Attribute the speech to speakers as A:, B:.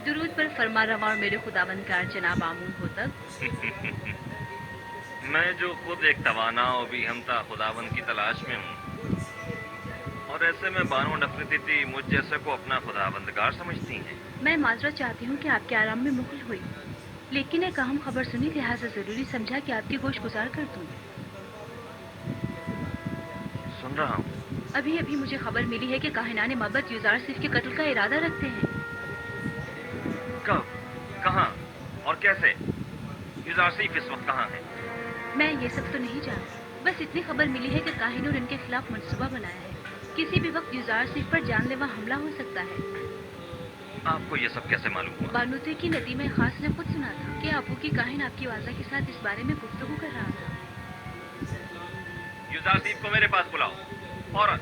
A: दुरूद पर फरमा रवा और मेरे खुदावंदगार जनाब आमून हो तक।
B: मैं जो खुद एक तवाना और भी हमता खुदावन की तलाश में हूँ, और ऐसे में बानो नफरती मुझ जैसे को अपना खुदावंदगार समझती हैं।
A: मैं माजरत चाहती हूँ कि आपके आराम में मुगल हुई, लेकिन एक अहम खबर सुनी, लिहाजा जरूरी समझा कि आपकी गोश गुजार कर दूँ।
B: सुन रहा हूँ।
A: अभी अभी मुझे खबर मिली है कि काहिनाने मबद युजार सिर्फ के कत्ल का इरादा रखते हैं।
B: कब, कहाँ और कैसे? युजार सिर्फ इस वक्त कहाँ है?
A: मैं ये सब तो नहीं जानती, बस इतनी खबर मिली है कि काहिनों ने इनके खिलाफ मंसूबा बनाया है। किसी भी वक्त युजार सिर्फ पर जानलेवा हमला हो सकता है।
B: आपको ये सब कैसे मालूम हुआ?
A: बानूते की नदी में खास ने खुद सुना था कि अबू की काहिन आपकी वाजा के साथ इस बारे में गुफ्तगू कर रहा था।
B: युजार सिर्फ को मेरे पास बुलाओ, फौरन।